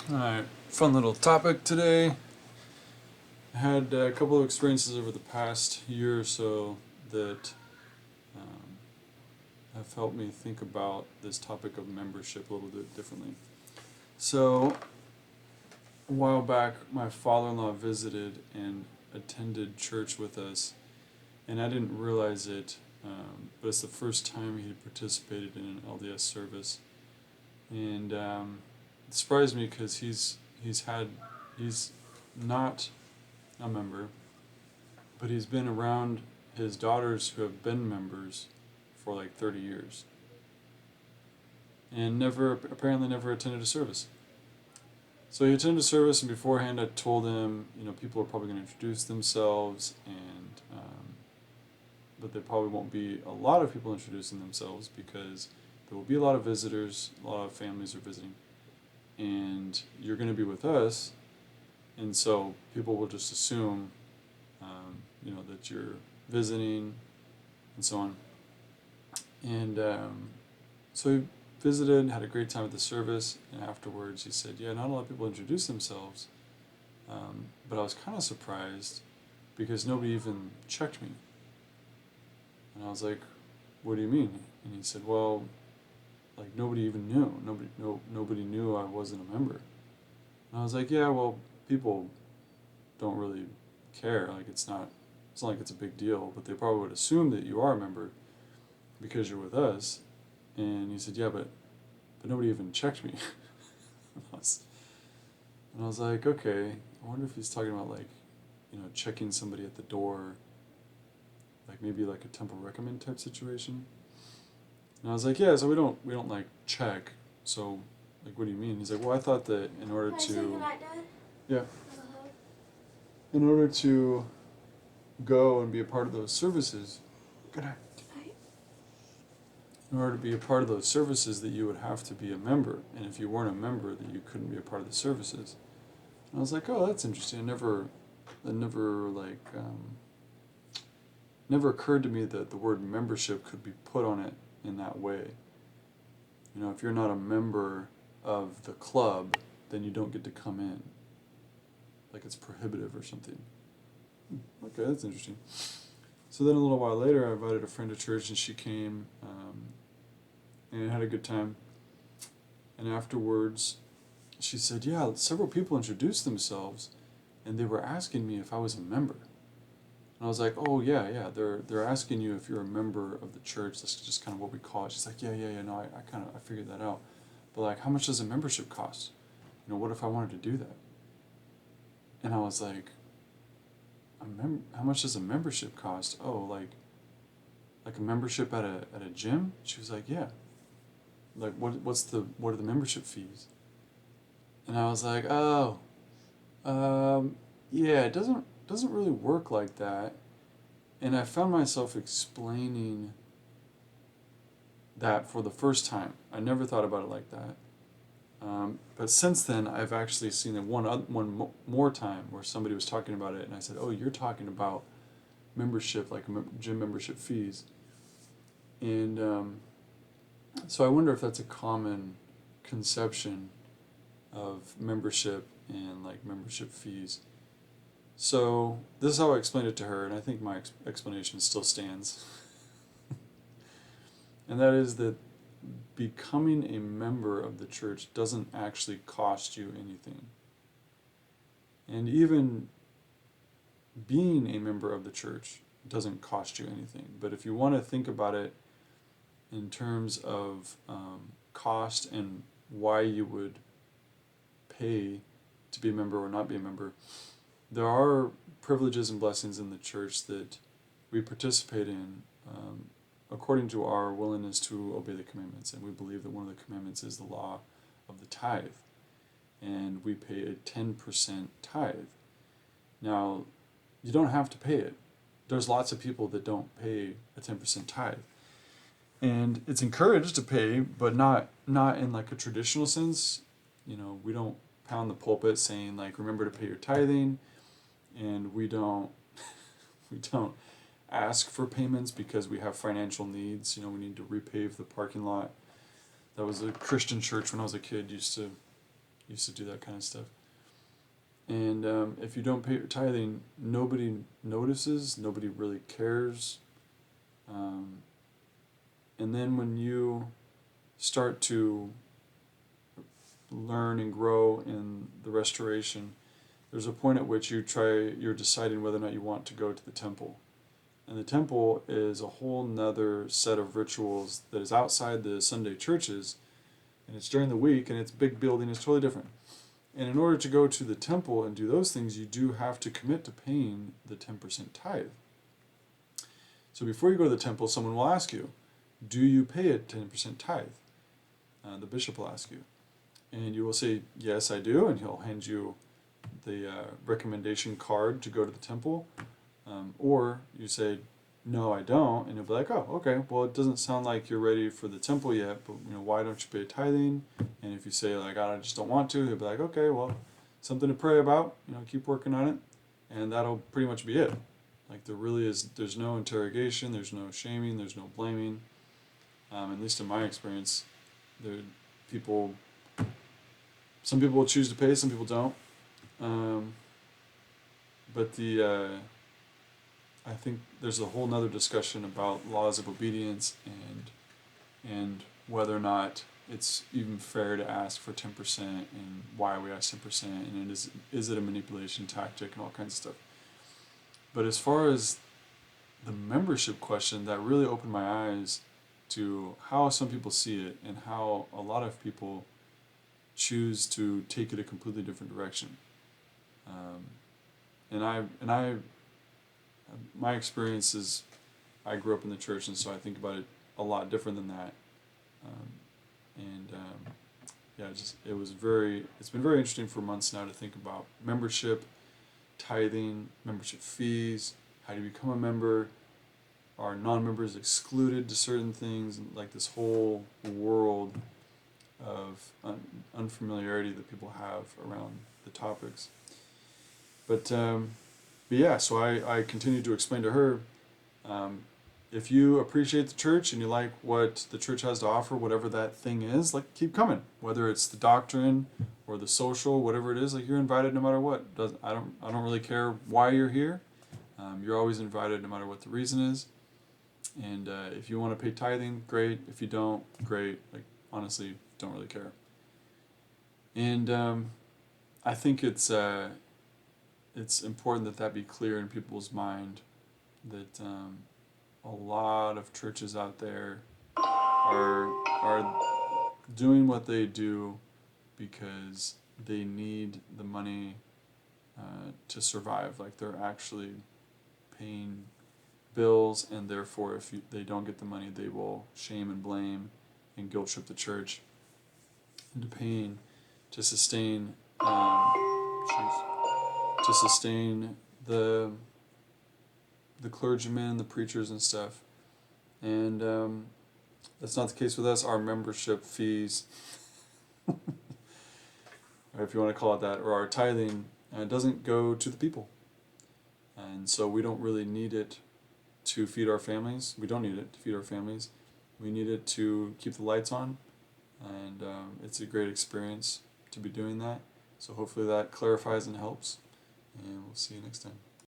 Alright, fun little topic today. I had a couple of experiences over the past year or so that um, have helped me think about this topic of membership a little bit differently. So, a while back, my father-in-law visited and attended church with us, and I didn't realize it, but it's the first time he participated in an LDS service, and it surprised me because he's not a member, but he's been around his daughters who have been members for like 30 years and apparently never attended a service. So he attended a service, and beforehand I told him, people are probably going to introduce themselves, but there probably won't be a lot of people introducing themselves because there will be a lot of visitors, a lot of families are visiting, and you're going to be with us, and so people will just assume that you're visiting and so on. And so he visited, had a great time at the service, and afterwards he said, yeah, not a lot of people introduce themselves, but I was kind of surprised because nobody even checked me. And I was like, what do you mean? And he said, well, like nobody even knew. Nobody knew I wasn't a member. And I was like, yeah, well, people don't really care. Like it's not like it's a big deal, but they probably would assume that you are a member because you're with us. And he said, yeah, but nobody even checked me. and I was like, okay, I wonder if he's talking about like, checking somebody at the door, like maybe like a temple recommend type situation. And I was like, yeah, so we don't like check. So like, what do you mean? He's like, well, I thought that in order Can I say to, goodnight, Dad? yeah, in order to go and be a part of those services, good night. In order to be a part of those services, that you would have to be a member, and if you weren't a member, that you couldn't be a part of the services. And I was like, oh, that's interesting. Never occurred to me that the word membership could be put on it in that way. If you're not a member of the club, then you don't get to come in. Like it's prohibitive or something. Okay, that's interesting. So then a little while later, I invited a friend to church, and she came, and had a good time. And afterwards, she said, yeah, several people introduced themselves, and they were asking me if I was a member. And I was like, oh, yeah, they're asking you if you're a member of the church. That's just kind of what we call it. She's like, yeah, no, I figured that out. But like, how much does a membership cost? What if I wanted to do that? And I was like, how much does a membership cost? Oh, like a membership at a gym? She was like, yeah. Like, what are the membership fees? And I was like, oh, yeah, it doesn't really work like that. And I found myself explaining that for the first time. I never thought about it like that. But since then, I've actually seen it one more time where somebody was talking about it, and I said, oh, you're talking about membership, like gym membership fees. And so I wonder if that's a common conception of membership and like membership fees. So this is how I explained it to her, and I think my explanation still stands. And that is that becoming a member of the church doesn't actually cost you anything. And even being a member of the church doesn't cost you anything. But if you want to think about it in terms of cost and why you would pay to be a member or not be a member, there are privileges and blessings in the church that we participate in according to our willingness to obey the commandments. And we believe that one of the commandments is the law of the tithe. And we pay a 10% tithe. Now, you don't have to pay it. There's lots of people that don't pay a 10% tithe. And it's encouraged to pay, but not in like a traditional sense. We don't pound the pulpit saying like, remember to pay your tithing, and we don't ask for payments because we have financial needs. We need to repave the parking lot. That was a Christian church when I was a kid used to used to do that kind of stuff. And if you don't pay your tithing, nobody notices, nobody really cares. And then when you start to learn and grow in the restoration, there's a point at which you're deciding whether or not you want to go to the temple. And the temple is a whole nother set of rituals that is outside the Sunday churches, and it's during the week, and it's a big building, it's totally different. And in order to go to the temple and do those things, you do have to commit to paying the 10% tithe. So before you go to the temple, someone will ask you, do you pay a 10% tithe? The bishop will ask you. And you will say, yes, I do, and he'll hand you the recommendation card to go to the temple. Or you say, no, I don't, and he'll be like, oh, okay, well, it doesn't sound like you're ready for the temple yet, but why don't you pay tithing? And if you say, like, I just don't want to, he'll be like, okay, well, something to pray about, keep working on it, and that'll pretty much be it. Like, there's no interrogation, there's no shaming, there's no blaming. At least in my experience, some people will choose to pay, some people don't. But I think there's a whole nother discussion about laws of obedience and whether or not it's even fair to ask for 10% and why we ask 10% and is it a manipulation tactic and all kinds of stuff. But as far as the membership question, that really opened my eyes to how some people see it and how a lot of people choose to take it a completely different direction. My experience is I grew up in the church, and so I think about it a lot different than that. It's been very interesting for months now to think about membership, tithing, membership fees, how do you become a member, are non-members excluded to certain things, and like this whole world of unfamiliarity that people have around the topics. But yeah, so I continued to explain to her, if you appreciate the church and you like what the church has to offer, whatever that thing is, like, keep coming. Whether it's the doctrine or the social, whatever it is, like, you're invited no matter what. I don't really care why you're here. You're always invited no matter what the reason is. And if you want to pay tithing, great. If you don't, great. Like, honestly, don't really care. And I think it's important that be clear in people's mind that a lot of churches out there are doing what they do because they need the money to survive. Like, they're actually paying bills, and therefore if they don't get the money, they will shame and blame and guilt trip the church into paying to sustain the clergymen, the preachers and stuff. And that's not the case with us. Our membership fees, or if you want to call it that, or our tithing, doesn't go to the people. And so we don't really need it to feed our families. We don't need it to feed our families. We need it to keep the lights on. And it's a great experience to be doing that. So hopefully that clarifies and helps. And we'll see you next time.